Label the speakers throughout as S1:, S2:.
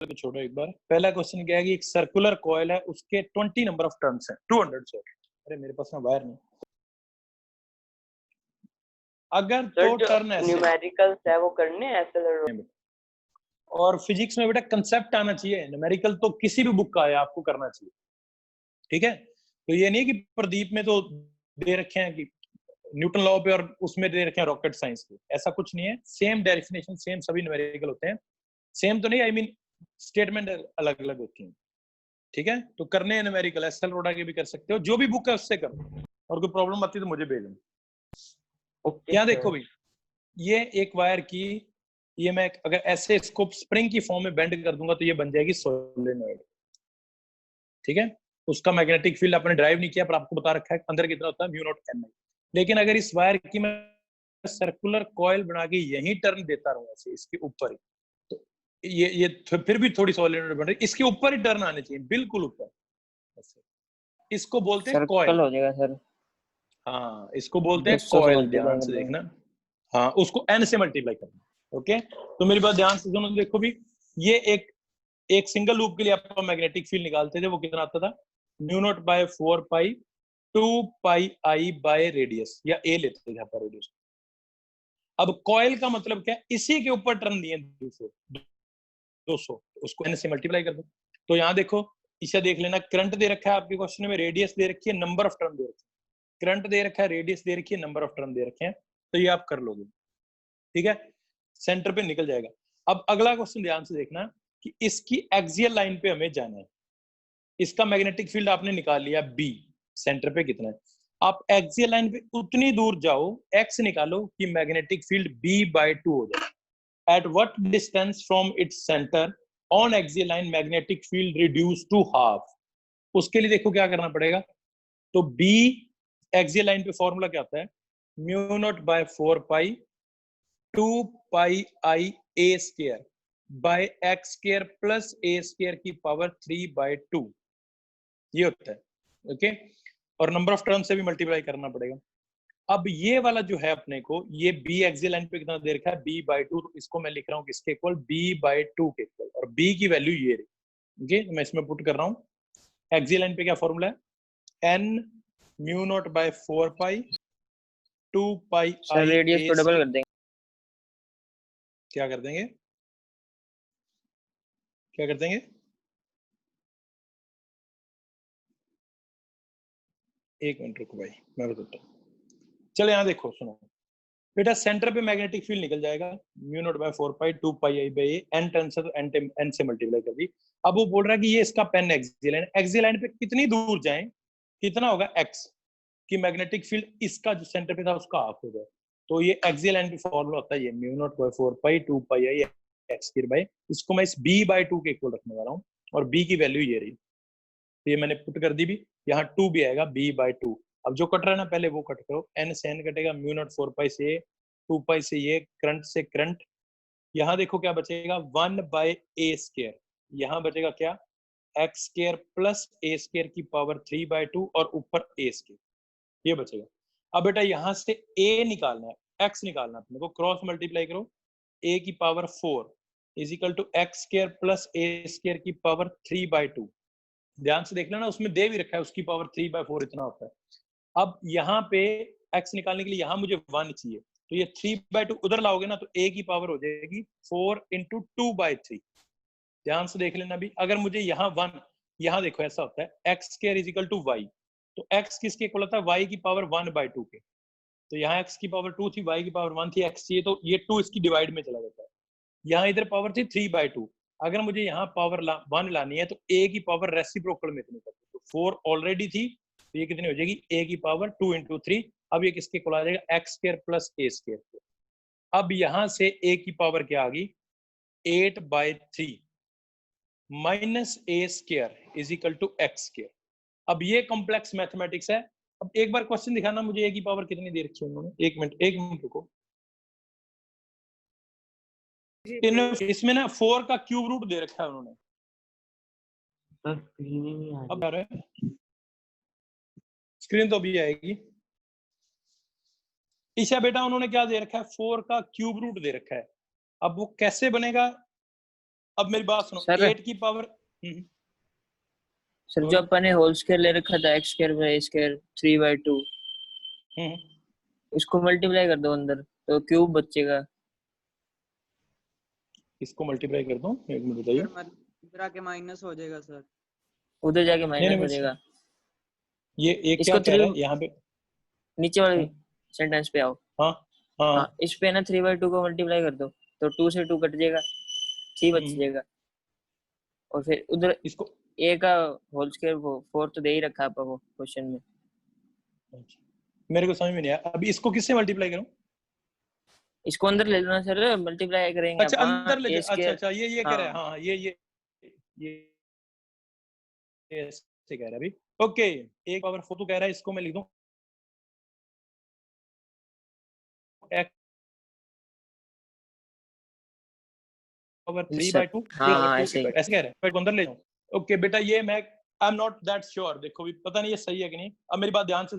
S1: को छोड़ो एक बार। पहला क्वेश्चन क्या है कि एक सर्कुलर कॉइल है, उसके 20 नंबर ऑफ टर्न्स हैं, 200 से। अरे मेरे पास ना वायर नहीं। अगर तो टर्न ऐसे
S2: न्यूमेरिकल्स है वो करने ऐसे,
S1: और फिजिक्स में बेटा कंसेप्ट आना चाहिए। न्यूमेरिकल तो किसी भी बुक का है, आपको करना चाहिए, ठीक है। तो ये नहीं कि प्रदीप में तो दे रखे हैं कि न्यूटन लॉ पे और उसमें दे रखे हैं रॉकेट साइंस पे, ऐसा कुछ नहीं है। सेम डेफिनेशन, सेम सभी न्यूमेरिकल होते हैं। सेम तो नहीं, आई मीन स्टेटमेंट अलग अलग होती हैं, ठीक है। तो करने हैं न्यूमेरिकल, एसएल रोडा के भी कर सकते हो, जो भी बुक है उससे करो, और कोई प्रॉब्लम आती है तो मुझे भेजो। यहाँ देखो भाई, ये एक वायर की, ये मैं अगर ऐसे इसको स्प्रिंग की फॉर्म में बेंड कर दूंगा तो ये बन जाएगी सोलेनॉइड, ठीक है। उसका मैग्नेटिक फील्ड आपने ड्राइव नहीं किया, पर आपको बता रखा है अंदर कितना होता है, म्यू नॉट एन आई। लेकिन अगर इस वायर की मैं सर्कुलर कॉइल बना के यही टर्न देता रहूं ऐसे इसके ऊपर ही, तो ये फिर भी थोड़ी सोलेनॉइड बन रही, इसके ऊपर ही टर्न आने चाहिए, बिल्कुल ऊपर। इसको बोलते हैं कॉइल,
S2: हो जाएगा सर।
S1: हाँ, इसको बोलते हैं कॉइल। ध्यान से देखना, हाँ, उसको एन से मल्टीप्लाई करना। ओके, तो मेरी बात ध्यान से सुनो, देखो भी, ये एक सिंगल लूप के लिए आपका मैग्नेटिक फील्ड निकालते थे, वो कितना आता था, mu naught by 4 pi 2 pi I by radius, या ए लेते थे आपका रेडियस। अब कॉइल का मतलब क्या है, इसी के ऊपर टर्न दिए 200, उसको एन से मल्टीप्लाई कर दो। तो यहाँ देखो, इसे देख लेना, करंट दे रखा है आपके क्वेश्चन में, रेडियस दे रखी है, नंबर ऑफ टर्न दे रखे हैं। करंट दे रखा है, रेडियस दे रखी है, नंबर ऑफ टर्न दे रखे हैं, तो ये आप कर लोगे, ठीक है, सेंटर पे निकल जाएगा। अब अगला क्वेश्चन ध्यान से देखना कि इसकी एक्सियल लाइन पे हमें जाना है। इसका मैग्नेटिक फील्ड आपने निकाल लिया बी, सेंटर पे कितना है, आप एक्सियल लाइन पे उतनी दूर जाओ, एक्स निकालो कि मैग्नेटिक फील्ड b/2 हो जाए। At what distance from its centre on axial line magnetic field reduce to half. उसके लिए देखो क्या करना पड़ेगा, तो बी एक्सियल लाइन पे फॉर्मूला क्या होता है, mu naught by 4 pi 2 pi I a square by x square plus a square की पावर 3/2, ये होता है, ओके। और नंबर ऑफ टर्न से भी मल्टीप्लाई करना पड़ेगा। अब ये वाला जो है अपने को, ये बी एक्सियल लाइन पे कितना दे रखा है, b/2, तो इसको मैं लिख रहा हूँ किसके इक्वल, b/2 के इक्वल, और b की वैल्यू ये रही, ओके। तो मैं इसमें पुट कर रहा हूँ, एक्सियल लाइन पे क्या फॉर्मूला है, n mu naught by 4 pi 2 pi I,
S2: radius को डबल कर देंगे।
S1: क्या कर देंगे, क्या कर देंगे, एक मिनट रुको भाई, मैं बताता हूँ। चलो यहाँ देखो, सुनो बेटा, सेंटर पे मैग्नेटिक फील्ड निकल जाएगा, mu naught by 4 pi 2 pi I bye N turn से, तो एन से मल्टीप्लाई कर दी। अब वो बोल रहा है कि ये इसका pen axial line, axial line पे कितनी दूर जाएं, कितना होगा x, कि मैग्नेटिक फील्ड इसका जो सेंटर पे था उसका हाफ हो जाए। तो ये एक्सियल लाइन पे फॉर्मूला होता है, ये mu naught by 4 pi 2 pi I x square by, इसको मैं इस b/2 के इक्वल रखने वाला हूँ, और b की वैल्यू ये रही, तो ये मैंने पुट कर दी भी, यहाँ 2 भी आएगा b/2। अब जो कट रहा है ना, पहले वो कट करो, n से n कटेगा, म्यू नॉट 4 पाई से 2 पाई से ये, करंट से करंट, यहाँ देखो क्या बचेगा, 1/a स्क्वायर, यहाँ बचेगा क्या, x square plus a square की पावर 3/2 और ऊपर a स्क्वायर, ये बचेगा। अब बेटा यहाँ से a निकालना है, x निकालना है अपने को, क्रॉस मल्टीप्लाई करो, a की power 4 is equal to x square plus a square की पावर 3/2। ध्यान से देख लेना, उसमें दे भी रखा है उसकी पावर 3/4 इतना होता है। अब यहाँ पे x निकालने के लिए यहाँ मुझे 1 चाहिए, तो ये 3/2 उधर लाओगे ना, तो a की पावर हो जाएगी 4 × 2/3। ध्यान से देख लेना भी, अगर मुझे यहाँ 1, यहाँ देखो ऐसा होता है, x square is equal to y, तो x किसके इक्वल होता है, y की पावर 1/2 के, तो यहाँ x की पावर 2 थी, y की पावर 1 थी, x चाहिए, तो ये 2 इसकी डिवाइड में चला जाता है। यहाँ इधर पावर थी 3/2, अगर मुझे यहाँ पावर 1 लानी है, तो a की पावर रेसिप्रोकल में इतनी करते, तो 4 ऑलरेडी थी, तो ये कितनी हो जाएगी, a की पावर 2 × 3। अब ये किसके इक्वल आ जाएगा, x square plus a square. अब यहाँ से a की पावर क्या आ गई, 8/3 minus a square is equal to x square. अब ये कॉम्प्लेक्स मैथमेटिक्स है। अब एक बार क्वेश्चन दिखाना मुझे, a की पावर कितनी दे रखी है उन्होंने, एक मिनट रुको, इसमें ना 4 का क्यूब रूट दे रखा है उन्होंने, अब आ रहा है स्क्रीन तो अभी आएगी। ईशा बेटा उन्होंने क्या दे रखा है, 4 का क्यूब रूट दे रखा है। अब वो कैसे बनेगा, अब मेरी बात सुनो,
S2: सर
S1: 8 की पावर
S2: सर जो
S1: बोलो।
S2: अपन ने होल स्क्वायर ले रखा था x square by a square 3/2 इसको मल्टीप्लाई कर दो अंदर तो क्यूब बचेगा।
S1: इसको मल्टीप्लाई कर दो, एक मिनट बताइए।
S3: सर इधर आके माइनस हो जाएगा सर।
S2: उधर जाके
S1: नहीं
S2: माइनस
S1: नहीं
S2: हो
S1: बस
S2: जाएगा।
S1: ये क्या
S2: इसको
S1: कह
S2: 3
S1: रहा है यहाँ पे?
S2: नीचे वाले
S1: हाँ
S2: सेंटेंस पे आओ।
S1: हाँ हाँ
S2: हाँ इस पे ना 3/2 को मल्टीप्लाई कर दो तो 2 से 2 कट जाएगा, 3 बच
S1: हम्म,
S2: जाएगा। और फिर उधर
S1: इसको
S2: a का होल स्क्वायर वो 4 तो दे ही रखा है आपको क्वेश्चन में।
S1: अच्छा, मेरे को समझ में नहीं आया। अभी इसको किससे मल्टीप्लाई करूं?
S2: इसको अंदर ले लेना सर, मल्टीप्लाई करेंगे
S1: अच्छा
S2: अपन
S1: अंदर ले
S2: a
S1: जा, अच्छा
S2: स्क्वायर।
S1: अच्छा ये कह रहा है,
S2: हाँ
S1: हाँ ये ऐसे कह रहा है अभी। ओके, एक पावर 4 तो कह रहा है, इसको मैं लिख दूं x पावर 3/2
S2: हाँ
S1: पावर
S2: हाँ
S1: 2
S2: ऐसे ही।
S1: ऐसे कह रहा है, मैं अंदर ले जाऊं। ओके बेटा, ये मैं I am not that sure, देखो भी पता नहीं ये सही है कि नहीं। अब मेरी बात ध्यान से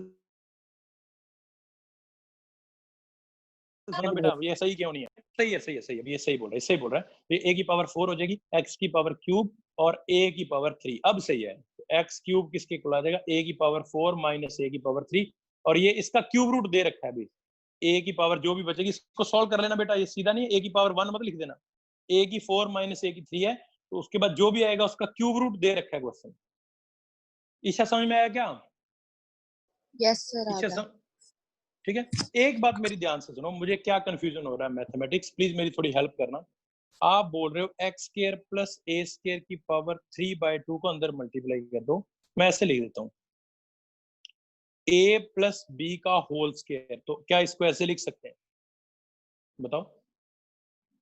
S1: सुनो बेटा, ये सही क्यों नहीं है? सही है सही है सही है, ये सही बोल रहा है, सही बोल रहा है। ये a की पावर 4 हो जाएगी, x की पावर क्यूब और a की पावर 3। अब सही है, x क्यूब किसके इक्वल आ जाएगा? a की पावर 4 माइनस a की पावर 3, और ये इसका क्यूब रूट दे रखा है अभी। a की पावर जो भी बचेगी इसको सॉल्व कर लेना बेटा, ये सीधा नहीं है, a की पावर 1 मत लिख देना। a की 4 माइनस a की 3 है, तो उसके बाद जो भी आएगा उसका क्यूब रूट दे रखा है क्वेश्चन। ईशा समझ में आया क्या?
S4: यस सर
S1: ईशा
S4: आगा।
S1: ठीक है। एक बात मेरी ध्यान से सुनो, मुझे क्या कंफ्यूजन हो रहा है मैथमेटिक्स, प्लीज मेरी थोड़ी हेल्प करना। आप बोल रहे हो x square plus a square की पावर 3/2 को अंदर मल्टीप्लाई कर दो। मैं ऐसे लिख देता हूँ a प्लस बी का होल स्क्वायर, तो क्या इसको ऐसे लिख सकते हैं? बताओ,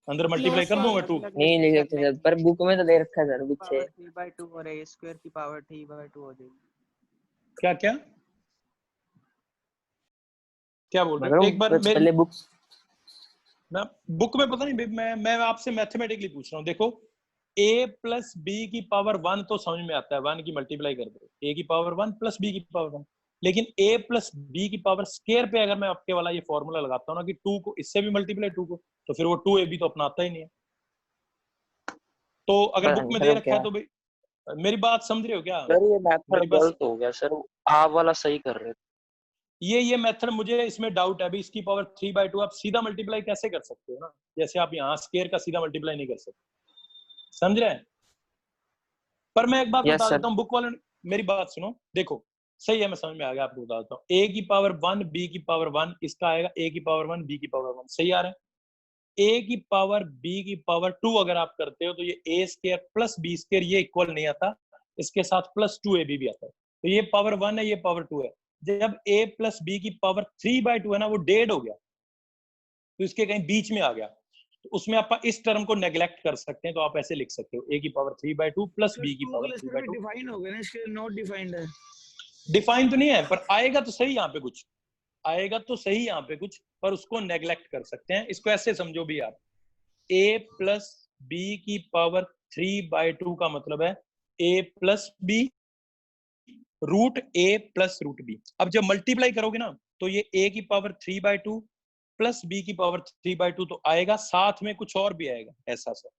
S1: अंदर मल्टीप्लाई कर दूं मैं 2?
S2: नहीं लिख सकते सर, पर बुक में तो दे रखा है सर पीछे।
S3: पावर 3/2 और a स्क्वायर की पावर 3/2 हो जाएगी।
S1: क्या क्या क्या बोल रहे हो? एक बार
S2: मतलब
S1: मेरे
S2: पहले बुक
S1: मैं बुक में पता नहीं, मैं आपसे मैथमेटिकली पूछ रहा हूँ। देखो a प्लस बी की पावर 1 तो समझ में आता है, 1 की मल्टीप्लाई कर दो, a की पावर 1 प्लस b की पावर 1। लेकिन a प्लस बी की पावर स्क्वायर पे अगर मैं आपके वाला ये फॉर्मूला लगाता हूँ ना कि 2 को इससे भी मल्टीप्लाई 2 को, तो फिर वो 2ab तो अपना आता ही नहीं है। तो अगर
S2: पता
S1: बुक
S2: नहीं
S1: में
S2: सर
S1: दे
S2: अब
S1: रखा है
S2: क्या।
S1: तो भाई मेरी बात समझ रहे हो क्या?
S5: सर ये मेथड
S1: मेरी बात
S5: गलत हो गया सर, आप वाला सही कर रहे थे।
S1: ये मेथड मुझे इसमें डाउट है अभी। इसकी पावर 3/2 आप सीधा मल्टीप्लाई कैसे कर सकते हो ना, जैसे आप यहाँ स्क्वायर का सीधा मल्टीप्लाई नहीं कर सकते, समझ रहे हैं? पर मैं एक बात
S2: यस
S1: बता
S2: सर।
S1: देता हूँ, बुक वाले मेरी बात सुनो, देखो सही है, मैं समझ में आ गया, आपको बता देता हूँ। a की पावर 1 b की पावर 1, इसका आएगा a की पावर 1 b की पावर 1, सही आ रहा है। a की पावर b की पावर 2 अगर आप करते हो तो ये a square plus b square ये इक्वल नहीं आता, इसके साथ प्लस 2ab भी आता है, तो ये पावर 1 है, ये पावर 2 है। जब a प्लस b की पावर 3/2 है ना, वो डेड हो गया, तो इसके कहीं बीच में आ गया, तो उसमें आप इस टर्म को नेग्लेक्ट कर सकते हैं, तो आप ऐसे लिख सकते हो a की पावर 3/2 प्लस b की पावर 3/2।
S6: डिफाइन हो गया ना, इसके नॉट डिफाइंड है।
S1: डिफाइन तो नहीं है, पर आएगा तो सही, यहाँ पे कुछ आएगा तो सही यहाँ पे कुछ, पर उसको नेग्लेक्ट कर सकते हैं। इसको ऐसे समझो भी आप, a प्लस बी की पावर 3/2 का मतलब है a plus B root a plus root B. अब जब मल्टीप्लाई करोगे ना, तो ये a की पावर 3/2 प्लस b की पावर 3/2 तो आएगा, साथ में कुछ और भी आएगा ऐसा सर,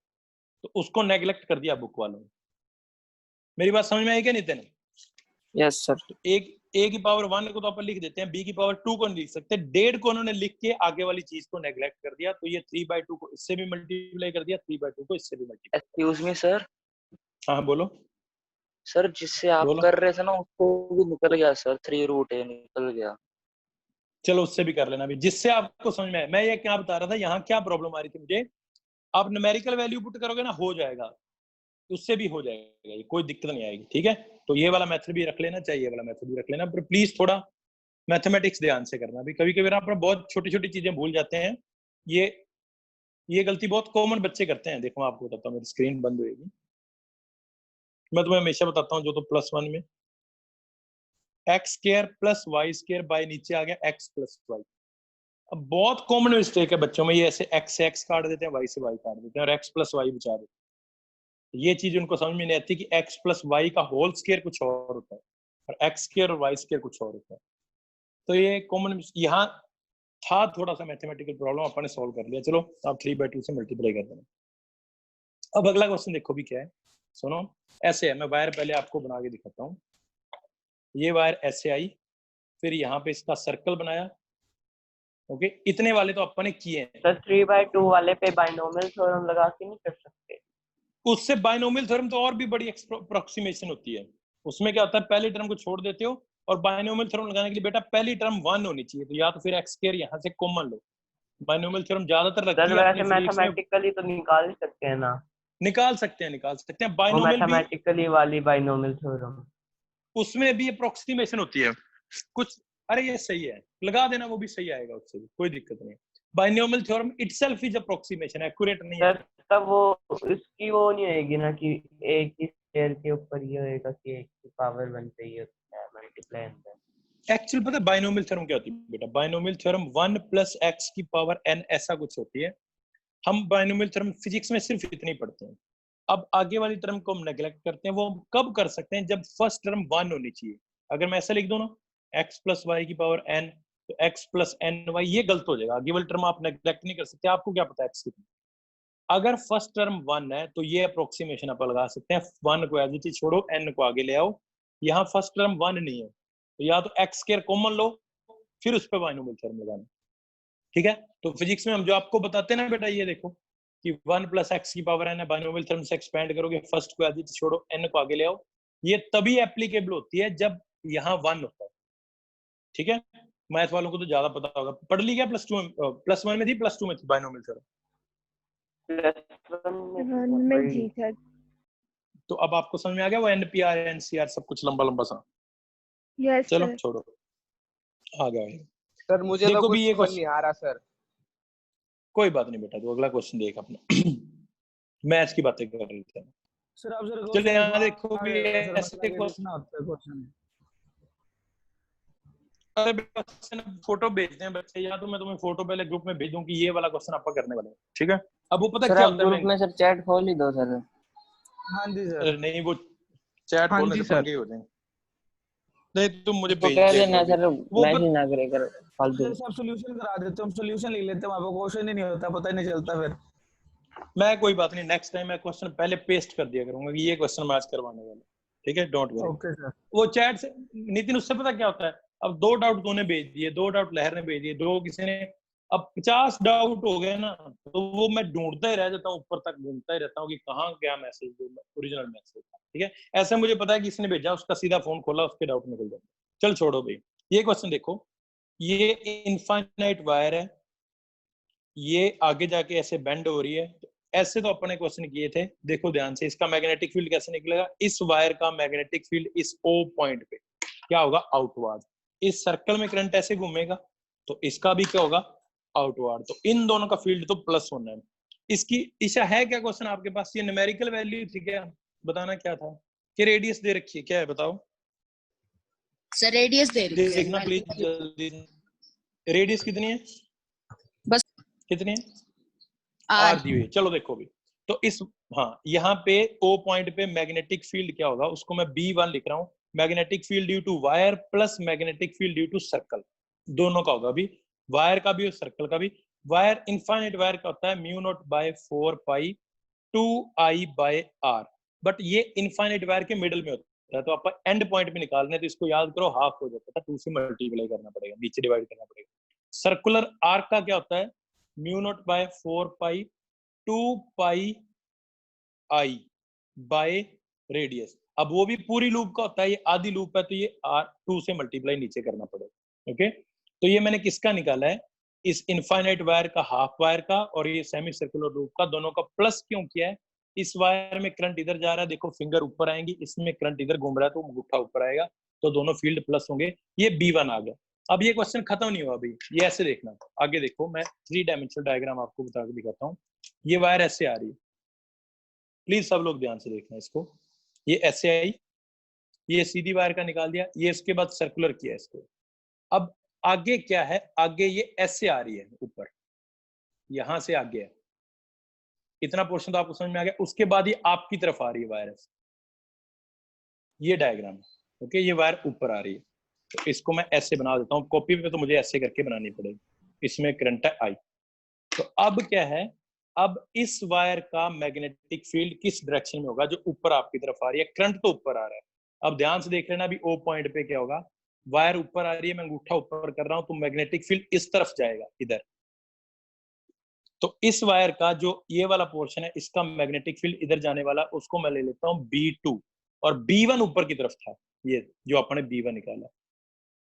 S1: तो उसको नेग्लेक्ट कर दिया बुक वालों ने। मेरी बात समझ में आई क्या नितिन?
S2: Yes sir.
S1: तो एक a की पावर 1 को तो अपन लिख देते हैं, b की पावर 2 को नहीं लिख सकते, डेढ़ को उन्होंने लिख के आगे वाली चीज को नेग्लेक्ट कर दिया, तो ये 3/2 को इससे भी मल्टीप्लाई कर दिया, 3/2 को इससे भी मल्टीप्लाई।
S5: Excuse me sir.
S1: हाँ बोलो
S5: सर जिससे आप
S1: बोलो।
S5: कर रहे थे ना उसको भी निकल गया सर, 3√a निकल गया।
S1: चलो उससे भी कर लेना भी, जिससे आपको समझ में आए। मैं ये क्या बता रहा था, यहाँ क्या प्रॉब्लम आ रही थी मुझे, आप न्यूमेरिकल वैल्यू पुट करोगे ना, हो जाएगा, उससे भी हो जाएगा, ये कोई दिक्कत नहीं आएगी, ठीक है। तो ये वाला मेथड भी रख लेना चाहिए, वाला मेथड भी रख लेना, पर प्लीज थोड़ा मैथमेटिक्स ध्यान से करना भी, कभी कभी आप बहुत छोटी छोटी चीजें भूल जाते हैं। ये गलती बहुत कॉमन बच्चे करते हैं। देखो मैं आपको बताता हूँ, मेरी स्क्रीन बंद होगी, मैं तुम्हें हमेशा बताता हूँ, जो तो +1 में x square plus y square by नीचे आ गया एक्स प्लस वाई। अब बहुत कॉमन मिस्टेक है बच्चों में, ये ऐसे एक्स से एक्स काट देते हैं, वाई से वाई काट देते हैं और एक्स प्लस वाई बचा देते हैं। ये चीज उनको समझ में नहीं आती कि एक्स प्लस वाई का होल स्क्वायर कुछ और होता है और एक्स स्क्वायर और वाई स्क्वायर कुछ और होता है। तो ये कॉमन यहाँ था, थोड़ा सा मैथमेटिकल प्रॉब्लम अपन ने सॉल्व कर लिया। चलो आप 3/2 से मल्टीप्लाई कर देना। अब अगला क्वेश्चन देखो भी क्या है, सुनो। ऐसे है, मैं वायर पहले आपको बना के दिखाता हूँ। ये वायर ऐसे आई, फिर यहाँ पे इसका सर्कल बनाया। ओके, इतने वाले तो अपन ने किए हैं।
S5: सर 3/2 वाले पे बाइनोमियल थ्योरम लगा के नहीं कर सकते?
S1: उससे बाइनोमियल थ्योरम तो और भी बड़ी अप्रोक्सीमेशन होती है। उसमें क्या होता है, पहली टर्म को छोड़ देते हो और बाइनोमियल थ्योरम लगाने के लिए बेटा पहली टर्म 1 होनी चाहिए, तो या तो फिर एक्स स्क्वायर यहाँ से कॉमन लो। बाइनोमियल थ्योरम ज्यादातर लगती
S5: सर
S1: है
S5: वैसे
S1: अपनी फिजिक्स में।
S5: मैथमेटिकली तो निकाल ही सकते हैं ना,
S1: निकाल सकते हैं
S5: वो
S1: बाइनोमियल भी,
S5: मैथमेटिकली वाली बाइनोमियल थ्योरम।
S1: उसमें भी अप्रोक्सीमेशन होती है कुछ। अरे ये सही है, लगा देना, वो भी सही आएगा, उससे भी कोई दिक्कत नहीं। Binomial theorem itself is approximation, accurate नहीं है।
S5: सर तब वो इसकी वो नहीं होएगी ना कि a की स्क्वायर के ऊपर ये होएगा कि a की पावर 1 पे ये मल्टीप्लाई होता है।
S1: एक्चुअल पता है बाइनोमियल थ्योरम क्या होती है बेटा? बाइनोमियल थ्योरम 1 + x की पावर n ऐसा कुछ होती है। हम बाइनोमियल थ्योरम फिजिक्स में सिर्फ इतनी पढ़ते हैं। अब आगे वाली टर्म को हम नेग्लेक्ट करते हैं। वो हम कब कर सकते हैं? जब फर्स्ट टर्म 1 होनी चाहिए। अगर मैं ऐसा लिख दूं ना, x + y की पावर n, तो x + ny, ये गलत हो जाएगा। आगे वाली टर्म आप नेग्लेक्ट नहीं कर सकते। आपको क्या पता है x कितनी? अगर फर्स्ट टर्म 1 है तो ये अप्रोक्सीमेशन आप लगा सकते हैं। 1 को एज इट इज छोड़ो, n को आगे ले आओ। यहाँ फर्स्ट टर्म 1 नहीं है, तो या तो x स्क्वायर कॉमन लो, फिर उस पर बाइनोमियल थ्योरम लगाना। ठीक है, तो फिजिक्स में हम जो आपको बताते हैं ना बेटा, ये देखो कि 1 + x की पावर n है, बाइनोमियल थ्योरम से एक्सपेंड करोगे, फर्स्ट को एज इट इज छोड़ो, n को आगे ले आओ। ये तभी एप्लीकेबल होती है जब यहाँ 1 होता है। ठीक है, मैथ वालों को तो ज्यादा पता होगा। पढ़ ली क्या +2 में? +1 में थी, +2 में थी बाइनोमियल थ्योरम?
S4: में थी सर।
S1: तो अब आपको समझ में आ गया वो NPR NCR सब कुछ लंबा लंबा सा।
S4: यस
S1: चलो
S4: सर।
S1: छोड़ो, आ गया।
S7: सर मुझे
S1: देखो
S7: तो कुछ
S1: भी ये
S7: समझ नहीं आ रहा सर।
S1: कोई बात नहीं बेटा, तो अगला क्वेश्चन देख अपना। मैथ्स की बातें कर रहे थे।
S6: सर अब सर
S1: चलिए यहाँ देखो
S6: आ
S1: भी
S6: गया सर,
S1: ऐसे
S6: मतलब ये लिखना होता है क्वेश्चन।
S1: अरे क्वेश्चन फोटो भेजते हैं बच्चे, या तो मैं तुम्हें फोटो पहले ग्रुप में भेज दूं कि ये वाला क्वेश्चन आपका करने वाले हैं। ठीक है, अब वो पता
S2: सर
S1: क्या
S2: आप
S1: होता
S2: ग्रुप
S1: है?
S2: में सर चैट खोल ही दो सर।
S6: हाँ जी सर।
S1: अरे नहीं, वो चैट
S7: हाँ
S1: खोलने
S7: जी
S1: से
S7: सर।
S1: पंगे हो जाएंगे। नहीं तुम मुझे
S2: उसको
S1: भेज
S2: कह
S1: दिया
S2: देना
S1: करो
S2: सर,
S1: वो
S2: मैसेज ना करे कर फालतू।
S6: जैसे आप सॉल्यूशन करा देते हो, हम सॉल्यूशन लिख लेते हैं, वहां पर क्वेश्चन ही नहीं होता, पता ही नहीं चलता फिर।
S1: मैं कोई बात नहीं, नेक्स्ट टाइम मैं क्वेश्चन पहले पेस्ट कर दिया करूंगा कि ये क्वेश्चन मैं आज करवाने वाला। ठीक है, डोंट वरी।
S6: Okay sir.
S1: वो चैट से नितिन, उससे पता क्या होता है, अब 2 डाउट तूने भेज दिए, 2 डाउट लहर ने भेज दिए, 2 किसी ने, अब 50 डाउट हो गए ना, तो वो मैं ढूंढता ही रह जाता हूँ, ऊपर तक घूमता ही रहता हूँ कि कहाँ गया मैसेज, ओरिजिनल मैसेज। ठीक है, ऐसे मुझे पता है कि इसने भेजा, उसका सीधा फोन खोला, उसके डाउट निकल जाते। चल छोड़ो भाई, ये क्वेश्चन देखो। ये इनफाइनाइट वायर है, ये आगे जाके ऐसे बेंड हो रही है। तो ऐसे तो अपने क्वेश्चन किए थे, देखो ध्यान से, इसका मैग्नेटिक फील्ड कैसे निकलेगा? इस वायर का मैग्नेटिक फील्ड इस O पॉइंट पे क्या होगा? आउटवर्ड। इस सर्कल में करंट ऐसे घूमेगा, तो इसका भी क्या होगा? आउटवर्ड। तो इन दोनों का फील्ड तो प्लस होना है। इसकी दिशा है क्या? क्वेश्चन आपके पास ये न्यूमेरिकल वैल्यू थी क्या? बताना क्या था कि रेडियस दे रखी है, क्या है बताओ?
S4: सर रेडियस दे रही है।
S1: देखना प्लीज जल्दी। रेडियस कितनी है?
S4: बस
S1: कितनी है?
S4: आर।
S1: R दी हुई है। चलो देखो भी, तो इस, हाँ, यहाँ पे O पॉइंट पे मैग्नेटिक फील्ड क्या होगा? उसको मैं B1 लिख रहा हूँ। Magnetic field due to wire plus magnetic field due to circle, दोनों का होगा अभी, वायर का भी और सर्कल का भी। वायर, इनफाइनाइट वायर का होता है μ0/4 पाई 2I/r, बट ये इनफाइनाइट वायर के मिडल में होता है, तो आपको एंड पॉइंट पे निकालना है, तो इसको याद करो, हाफ हो जाता था, 2 से मल्टीप्लाई करना पड़ेगा, नीचे डिवाइड करना पड़ेगा। सर्कुलर आर्क का क्या होता है? μ0/4 पाई 2πi बाय रेडियस। अब वो भी पूरी लूप का होता है, ये आधी लूप है, तो ये R2 से मल्टीप्लाई नीचे करना पड़ेगा। ओके, तो ये मैंने किसका निकाला है? इस इनफाइनाइट वायर का, हाफ वायर का, और ये सेमी सर्कुलर लूप का, दोनों का प्लस क्यों किया है? इस वायर में करंट इधर जा रहा है, देखो फिंगर ऊपर आएंगी, इसमें करंट इधर घूम रहा है, तो अंगूठा ऊपर आएगा, तो दोनों फील्ड प्लस होंगे। ये B1 आ गया। अब ये क्वेश्चन खत्म नहीं हुआ अभी, ये ऐसे देखना, आगे देखो, मैं 3 डायमेंशनल डायग्राम आपको बता के दिखाता हूँ। ये वायर ऐसे आ रही है, प्लीज सब लोग ध्यान से देखना इसको। ये ऐसे आई, ये सीधी वायर का निकाल दिया, ये इसके बाद सर्कुलर किया इसको। अब आगे क्या है? आगे ये ऐसे आ रही है ऊपर, यहां से आगे है, इतना पोर्शन तो आपको समझ में आ गया। उसके बाद ये आपकी तरफ आ रही है वायर, ये डायग्राम। ओके, ये वायर ऊपर आ रही है, तो इसको मैं ऐसे बना देता हूँ। कॉपी पे तो मुझे ऐसे करके बनानी पड़ेगी। इसमें करंट है I। तो अब क्या है, अब इस वायर का मैग्नेटिक फील्ड किस डायरेक्शन में होगा, जो ऊपर आपकी तरफ आ रही है, करंट तो ऊपर आ रहा है। अब ध्यान से देख लेना अभी ओ पॉइंट पे क्या होगा, वायर ऊपर आ रही है, मैं अंगूठा ऊपर कर रहा हूं, तो मैग्नेटिक फील्ड इस तरफ जाएगा इधर। तो इस वायर का जो ये वाला पोर्शन है, इसका मैग्नेटिक फील्ड इधर जाने वाला, उसको मैं ले लेता हूँ B2, और B1 ऊपर की तरफ था, ये जो अपने B1 निकाला।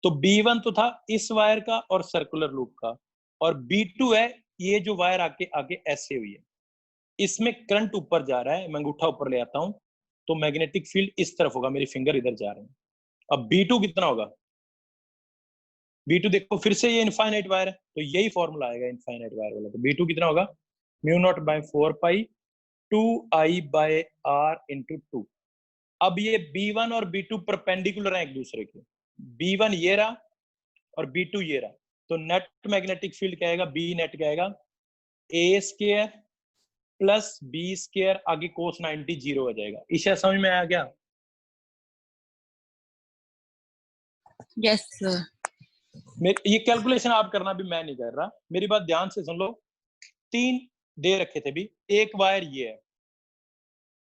S1: तो B1 तो था इस वायर का और सर्कुलर लूप का, और B2 है ये जो वायर आके आगे ऐसे हुई है, इसमें करंट ऊपर जा रहा है, मैं अंगूठा ऊपर ले आता हूं, तो मैग्नेटिक फील्ड इस तरफ होगा, मेरी फिंगर इधर जा रही है। अब B2 कितना होगा, B2 देखो फिर से ये इनफाइनाइट वायर है, तो यही फॉर्मूला आएगा इनफाइनाइट वायर वाला। तो B2 कितना होगा, mu naught by 4 pi 2I bye R into 2। अब ये B1 और B2 परपेंडिकुलर है एक दूसरे के, B1 ये रहा और B2 ये रहा, तो नेट मैग्नेटिक फील्ड क्या आएगा, B नेट क्या आएगा, A square plus B square, आगे कोस 90 जीरो हो जाएगा। इसे समझ में आया क्या?
S4: Yes, sir.
S1: ये कैलकुलेशन आप करना, भी मैं नहीं कर रहा, मेरी बात ध्यान से सुन लो। 3 दे रखे थे भी, एक वायर ये है,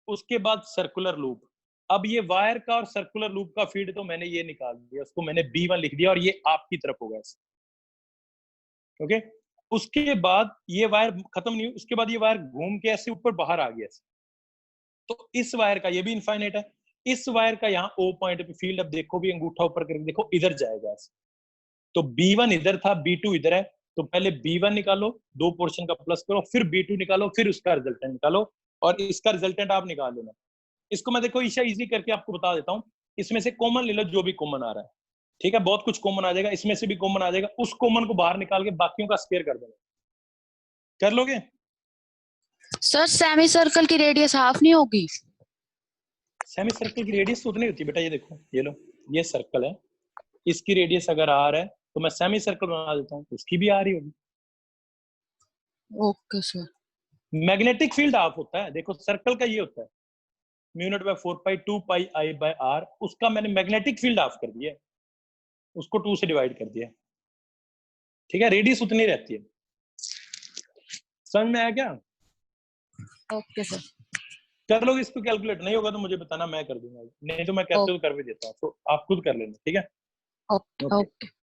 S1: उसके बाद सर्कुलर लूप। अब ये वायर का और सर्कुलर लूप का फील्ड तो मैंने ये निकाल दिया, उसको मैंने B1 लिख दिया, और ये आपकी तरफ होगा ओके। उसके बाद ये वायर खत्म नहीं हुई, उसके बाद ये वायर घूम के ऐसे ऊपर बाहर आ गया, तो इस वायर का ये भी इनफाइनाइट है, इस वायर का यहाँ O पॉइंट पे फील्ड, अब देखो भी अंगूठा ऊपर करके देखो, इधर जाएगा ऐसे। तो B1 इधर था, B2 इधर है, तो पहले B1 निकालो, 2 पोर्शन का प्लस करो, फिर B2 निकालो, फिर उसका रिजल्टेंट निकालो, और इसका रिजल्टेंट आप निकाल लेना। इसको मैं देखो ईशा इजी करके आपको बता देता हूँ, इसमें से कॉमन ले लो जो भी कॉमन आ रहा है, ठीक है, बहुत कुछ कॉमन आ जाएगा, इसमें से भी कॉमन आ जाएगा, उस कॉमन को बाहर निकाल के बाकियों का स्क्वायर कर देना। कर लोगे?
S4: सर सेमी सर्कल की रेडियस हाफ नहीं होगी?
S1: सेमी सर्कल की रेडियस तो उतनी होती है बेटा, ये देखो, ये लो, ये सर्कल है, इसकी रेडियस अगर R है तो मैं सेमी सर्कल बना देता हूँ, उसकी भी R ही होगी।
S4: Okay sir.
S1: Magnetic field half होता है, देखो सर्कल का ये होता है mu naught by 4 pi 2 pi I by R, उसका मैंने मैग्नेटिक फील्ड हाफ कर दिया, उसको 2 से डिवाइड कर दिया, ठीक है, रेडियस उतनी रहती है। समझ में आया क्या?
S4: Okay sir.
S1: कर लोगे इसको कैलकुलेट, नहीं होगा तो मुझे बताना, मैं कर दूंगा, नहीं तो मैं कहते हुए कर भी देता हूँ, तो आप खुद कर लेना, ठीक है।
S4: ओके।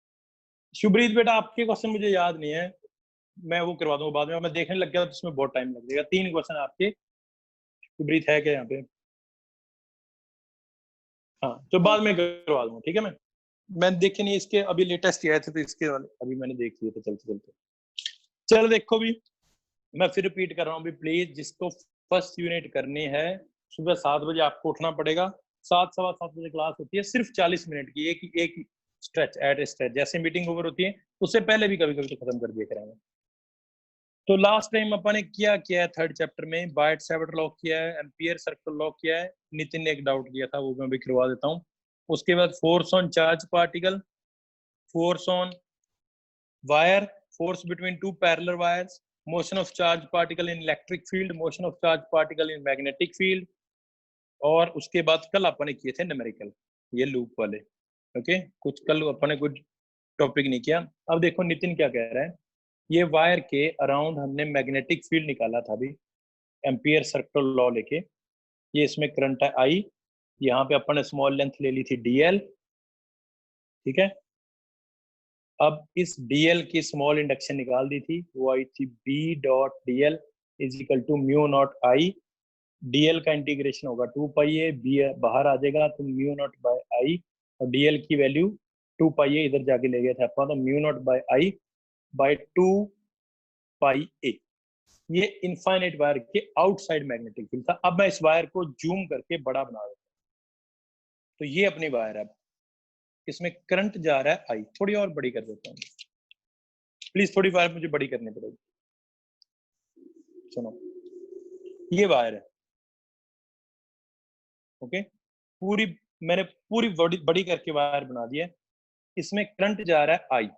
S1: शुभ्रीत बेटा आपके क्वेश्चन मुझे याद नहीं है, मैं वो करवा दूंगा बाद में, मैं देखने लग गया तो इसमें बहुत टाइम लग जाएगा। 3 क्वेश्चन आपके, शुभ्रीत है क्या यहाँ पे? हाँ, तो बाद में करवा दूंगा, ठीक है। मैं देखे नहीं इसके, अभी लेटेस्ट आए थे तो इसके वाले अभी मैंने देख लिए थे चलते चलते। चलो देखो भी, मैं फिर रिपीट कर रहा हूँ भी, प्लीज जिसको फर्स्ट यूनिट करनी है सुबह 7 बजे आपको उठना पड़ेगा, 7 सवा 7 बजे क्लास होती है, सिर्फ 40 मिनट की, एक स्ट्रेच एट ए स्ट्रेच, जैसे मीटिंग ओवर होती है उससे पहले भी कभी कभी तो खत्म कर दिया करेंगे। तो लास्ट टाइम अपन ने क्या है, थर्ड चैप्टर में बाइट सेवर्ट लॉ किया है, एम्पियर सर्कल लॉ किया है, नितिन ने एक डाउट किया था वो मैं भी करवा देता हूँ। उसके बाद force on charge particle, force on wire, force between two parallel wires, motion of charge particle in electric field, motion of charge particle in magnetic field, और उसके बाद कल अपन ने किए थे न्यूमेरिकल, ये लूप वाले, ओके। कुछ कल अपन ने कुछ टॉपिक नहीं किया। अब देखो नितिन क्या कह रहा है, ये वायर के अराउंड हमने मैग्नेटिक फील्ड निकाला था अभी, एम्पियर सर्कल लॉ लेके, ये इसमें करंट है I, यहाँ पे अपन ने स्मॉल लेंथ ले ली थी DL, ठीक है। अब इस DL की स्मॉल इंडक्शन निकाल दी थी, वो आई थी B dot DL is equal to mu naught I, DL का इंटीग्रेशन होगा 2 पाई ए, B बाहर आ जाएगा तो म्यू नॉट बाय I, और DL की वैल्यू 2 पाई ए इधर जाके ले गए थे अपन, तो mu naught by I by 2 pi a. ये इनफाइनाइट वायर के आउटसाइड मैग्नेटिक फील्ड था। अब मैं इस वायर को जूम करके बड़ा बना देता हूँ, तो ये अपनी वायर है, इसमें करंट जा रहा है I, थोड़ी और बड़ी कर देता हूँ प्लीज, थोड़ी वायर मुझे बड़ी करनी पड़ेगी। सुनो, ये वायर है, ओके, पूरी मैंने पूरी बड़ी करके वायर बना दी है, इसमें करंट जा रहा है I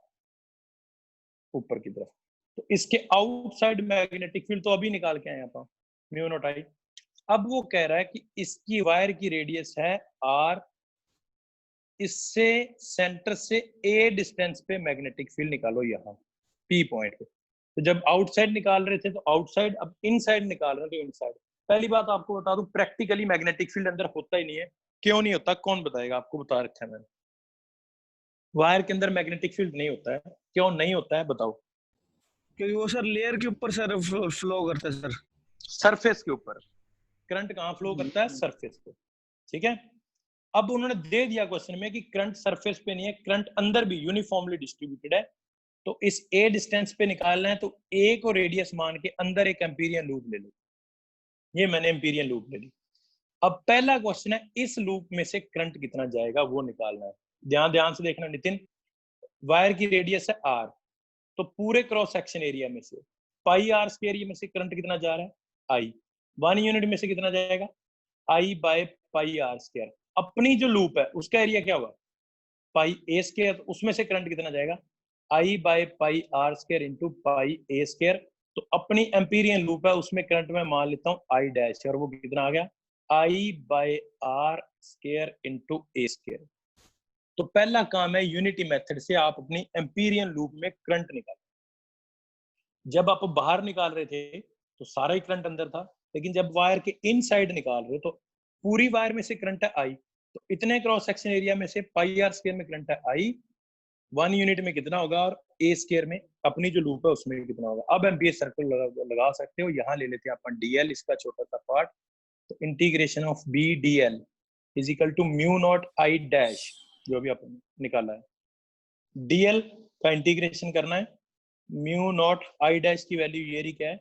S1: ऊपर की तरफ, तो इसके आउटसाइड मैग्नेटिक फील्ड तो अभी निकाल के आए यहाँ पर, म्यू नॉट I। अब वो कह रहा है कि इसकी वायर की रेडियस है R, इससे सेंटर से A डिस्टेंस पे मैग्नेटिक फील्ड निकालो यहाँ P पॉइंट पे। तो जब आउटसाइड निकाल रहे थे तो आउटसाइड, अब इनसाइड निकाल रहे हैं तो इनसाइड। पहली बात आपको बता दूं, प्रैक्टिकली मैग्नेटिक फील्ड अंदर होता ही नहीं है। क्यों नहीं होता, कौन बताएगा? आपको बता रखा है मैंने, वायर के अंदर मैग्नेटिक फील्ड नहीं होता है। क्यों नहीं होता है बताओ?
S6: क्योंकि वो सर लेयर के ऊपर सर फ्लो करता है सर।
S1: सरफेस के ऊपर। करंट कहाँ फ्लो करता है? सरफेस पे। ठीक है, अब उन्होंने दे दिया क्वेश्चन में कि करंट सरफेस पे नहीं है, करंट अंदर भी यूनिफॉर्मली डिस्ट्रीब्यूटेड है। तो इस ए डिस्टेंस पे निकालना है, तो ए को रेडियस मान के अंदर एक एम्पीरियन लूप ले लो। ये मैंने एम्पीरियन लूप ले ली। अब पहला क्वेश्चन है, इस लूप में से करंट कितना जाएगा वो निकालना है। ध्यान से देखना नितिन, वायर की रेडियस है आर, तो पूरे क्रॉस सेक्शन एरिया में से पाई आर स्क्वायर में से करंट कितना जा रहा है? आई। 1 यूनिट में से कितना जाएगा? I by pi r square. अपनी जो लूप है उसका एरिया क्या होगा? पाई ए स्क्वायर, तो उसमें से करंट कितना जाएगा? I by pi r square into pi a square. तो अपनी एम्पीरियन लूप है, उसमें करंट में मान लेता हूँ आई डैश, और वो कितना आ गया? I by are square into a square. तो पहला काम है यूनिटी मेथड से आप अपनी एम्पीरियन लूप में करंट निकालो। जब आप बाहर निकाल रहे थे तो सारा ही करंट अंदर था, लेकिन जब वायर के इनसाइड निकाल रहे हो तो पूरी वायर में से करंट है आई, तो इतने क्रॉस सेक्शन एरिया में से पाई आर स्क्वायर में करंट है आई, 1 यूनिट में कितना होगा, और ए स्क्वायर में अपनी जो लूप है उसमें कितना होगा। अब एम्पियर सर्कल लगा सकते हो। यहाँ ले लेते हैं अपन डीएल, इसका छोटा सा पार्ट। तो integration of B D L is equal to mu naught I dash, जो भी अपन निकाला है। डीएल का इंटीग्रेशन करना है, म्यू नॉट आई डैश की वैल्यू ये रही क्या है?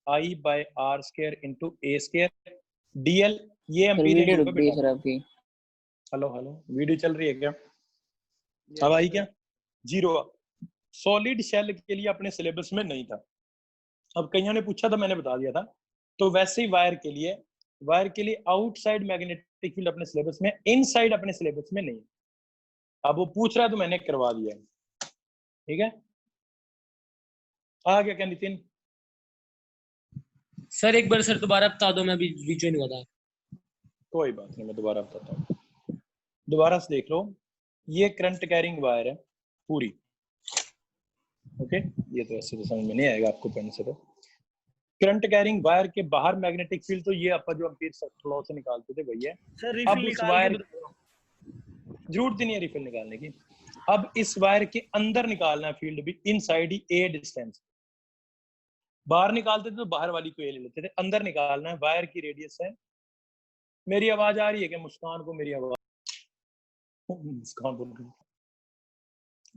S1: I by are square into a square. D L ये
S2: सर
S1: एम्पीरियन
S2: वीडियो
S1: लूप
S2: रुक
S1: है
S2: गई
S1: बेटा।
S2: सर आपकी।
S1: हेलो वीडियो चल रही है क्या? अब आई क्या? जीरो। सॉलिड शेल के लिए अपने सिलेबस में नहीं था, अब कईयों ने पूछा था, मैंने बता दिया था। तो वैसे ही वायर के लिए आउटसाइड मैग्नेटिक फील्ड अपने सिलेबस में, इनसाइड अपने सिलेबस में नहीं है। अब वो पूछ रहा है तो मैंने करवा दिया। ठीक है, आ गया क्या नितिन?
S7: सर एक बार सर दोबारा बता दो, मैं बीच में नहीं बता।
S1: कोई बात नहीं, मैं दोबारा बताता हूँ। दोबारा से देख लो, ये करंट कैरिंग वायर है पूरी। ओके, ये तो ऐसे तो समझ में नहीं आएगा आपको पढ़ने से। तो करंट कैरिंग वायर के बाहर मैग्नेटिक फील्ड, तो ये अपन जो एम्पीयर सर्कल लॉ से निकालते थे वही है।
S6: सर
S1: अब
S6: रिफिल
S1: उस
S6: निकाल
S1: वायर,
S6: के बताओ।
S1: जरूरत ही नहीं है रिफिल निकालने की। अब इस वायर के अंदर निकालना है फील्ड भी, इनसाइड ही ए डिस्टेंस। बाहर निकालते थे तो बाहर वाली को ए ले लेते थे, अंदर निकालना है। वायर की रेडियस है, मेरी आवाज आ रही है क्या? मुस्कान को मेरी आवाज? मुस्कान बोल रही है।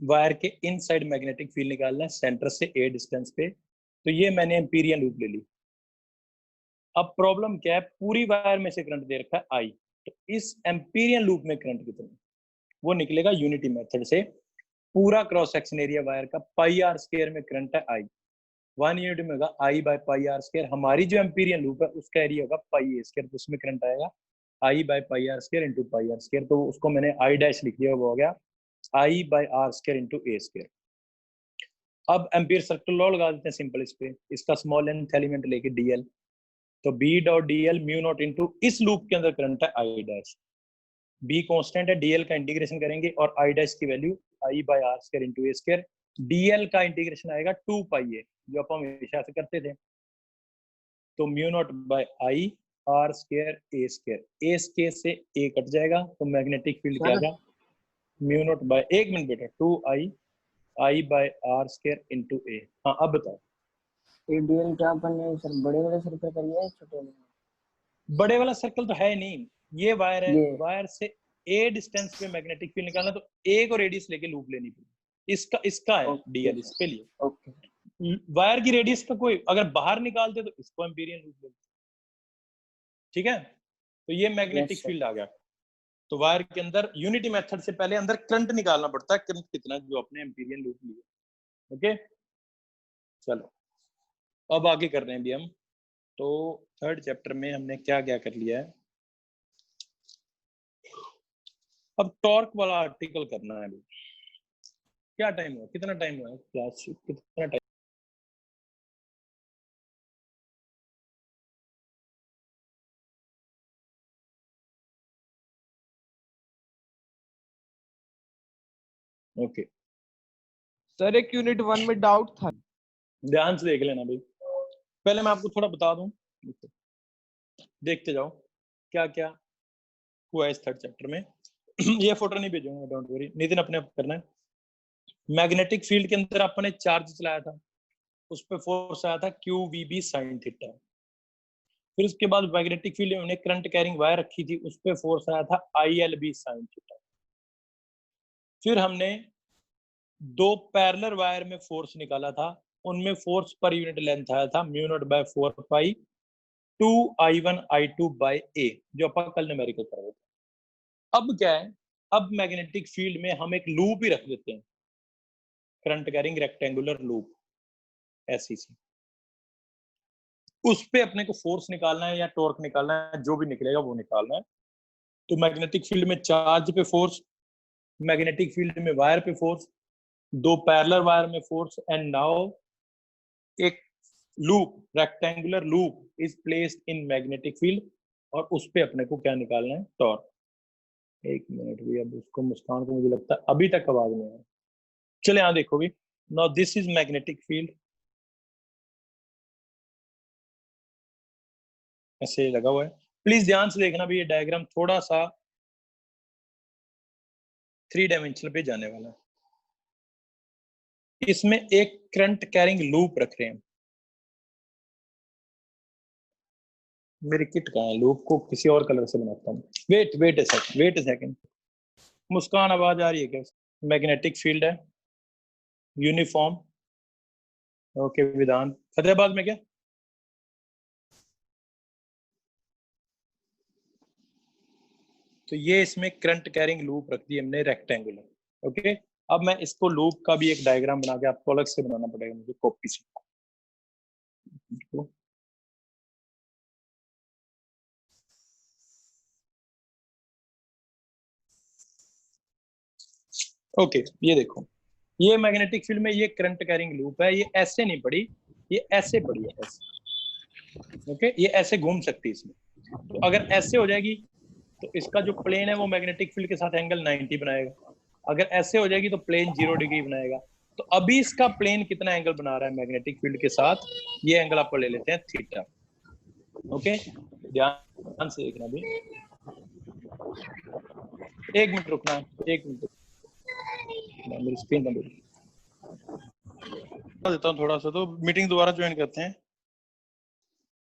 S1: वायर के इनसाइड मैग्नेटिक फील्ड निकालना है सेंटर से ए डिस्टेंस पे। तो ये मैंने एम्पीरियन लूप ले ली। अब प्रॉब्लम क्या है, पूरी वायर में से करंट दे रखा है आई, तो इस एम्पीरियन लूप में करंट कितना, वो निकलेगा यूनिटी मेथड से। पूरा क्रॉस सेक्शन एरिया वायर का पाई आर स्क्वायर में करंट है आई, 1 यूनिट में होगा आई बाय पाई आर स्क्वायर। हमारी जो एम्पीरियन लूप है उसका एरिया होगा पाई ए स्क्वायर, तो उसमें करंट आएगा I by pi r square into pi r square. तो उसको मैंने आई डैश लिख दिया, वो हो गया I by are square into a square. अब एम्पीयर सर्कल लॉ लगा देते हैं सिंपल इस पे। इसका स्मॉल nth एलिमेंट लेके डीएल, तो B dot D L mu naught into इस लूप के अंदर करंट है आई डैश, बी कांस्टेंट है, डीएल का इंटीग्रेशन करेंगे और आई डैश की value I by are square into a square. D L का इंटीग्रेशन आएगा 2 पाई ए, जो आप हमेशा से करते थे। तो mu naught by I R square a square, a square से ए कट जाएगा, तो मैग्नेटिक फील्ड क्या आएगा? म्यू नॉट बाय, एक मिनट बेटा, 2 I by are square into a. हाँ अब बताओ।
S2: डीएल क्या अपन ने सर बड़े वाले सर्कल कर लिया है छोटे वाले?
S1: बड़े वाला सर्कल तो है नहीं, ये वायर है।
S2: ये
S1: वायर से ए डिस्टेंस पे मैग्नेटिक फील्ड निकालना, तो ए को रेडियस लेके लूप लेनी पड़ेगी। इसका है डीएल, इसके लिए।
S2: ओके,
S1: वायर की रेडियस का कोई अगर बाहर निकालते तो इसको एम्पीरियन लूप लेते। ठीक है, तो ये मैग्नेटिक फील्ड आ गया। तो वायर के अंदर यूनिटी मेथड से पहले अंदर करंट निकालना पड़ता है, करंट कितना जो अपने एम्पीरियन लूप लिए। ओके, चलो अब आगे कर रहे हैं भी हम। तो थर्ड चैप्टर में हमने क्या क्या कर लिया है, अब टॉर्क वाला आर्टिकल करना है अभी। क्या टाइम हुआ, कितना टाइम हुआ क्लास, कितना टाइम? ओके,
S8: सर एक यूनिट 1 में डाउट था।
S1: ध्यान से देख लेना भाई। पहले मैं आपको थोड़ा बता दूं, देखते जाओ क्या क्या हुआ इस थर्ड चैप्टर में। ये फोटो नहीं भेजूंगा, डोंट वरी, नितिन अपने आप करना है। मैग्नेटिक फील्ड के अंदर अपने चार्ज चलाया था, उस पर फोर्स आया था QVB sin थीटा। फिर उसके बाद मैग्नेटिक फील्ड में हमने करंट कैरिंग वायर रखी थी, उस पर फोर्स आया था ILB sin थीटा। फिर हमने दो पैरेलल वायर में फोर्स निकाला था, उनमें फोर्स पर यूनिट लेंथ आया था μ0/4 पाई 2I1 I2 बाय A, जो अपन कल न्यूमेरिकल कर रहे थे। अब क्या है, अब मैग्नेटिक फील्ड में हम एक लूप ही रख देते हैं, करंट कैरिंग रेक्टेंगुलर लूप ऐसी सी। उस पे अपने को फोर्स निकालना है या टॉर्क निकालना है, जो भी निकलेगा वो निकालना है। तो मैग्नेटिक फील्ड में चार्ज पे फोर्स, मैग्नेटिक फील्ड में वायर पे फोर्स, दो पैरेलल वायर में फोर्स, एंड नाउ एक loop, rectangular loop is placed in magnetic field, और उस पे अपने को क्या निकालना है, टॉर्क। एक मिनट भी, अब उसको मुस्कान को मुझे लगता है अभी तक आवाज नहीं है। चले यहां देखो भी, now this is magnetic field, ऐसे लगा हुआ है। प्लीज ध्यान से देखना भी, ये डायग्राम थोड़ा सा 3 डायमेंशनल पे जाने वाला है। इसमें एक करंट कैरिंग लूप रख रहे हैं। मेरी किट कहाँ है, लूप को किसी और कलर से बनाता हूँ। वेट ए सेकंड। मुस्कान आवाज आ रही है क्या? मैग्नेटिक फील्ड है यूनिफॉर्म, ओके। विधान फतेहाबाद में क्या? तो ये इसमें करंट कैरिंग लूप रख दी हमने रेक्टेंगुलर, ओके। अब मैं इसको लूप का भी एक डायग्राम बना के आपको अलग से बनाना पड़ेगा मुझे कॉपी से। ओके, ये देखो, ये मैग्नेटिक फील्ड में ये करंट कैरिंग लूप है। ये ऐसे नहीं पड़ी, ये ऐसे पड़ी है, ऐसे, ओके। ये ऐसे घूम सकती है इसमें। तो अगर ऐसे हो जाएगी तो इसका जो प्लेन है वो मैग्नेटिक फील्ड के साथ एंगल 90 बनाएगा। अगर ऐसे हो जाएगी तो प्लेन 0 डिग्री बनाएगा। तो अभी इसका प्लेन कितना एंगल बना रहा है मैग्नेटिक फील्ड के साथ, ये एंगल आपको ले लेते हैं थीटा, ओके। ध्यान से देखना भी, एक मिनट रुकना, एक मिनट, मेरी स्क्रीन बंद हो देता हूँ थोड़ा सा, तो मीटिंग दोबारा ज्वाइन करते हैं।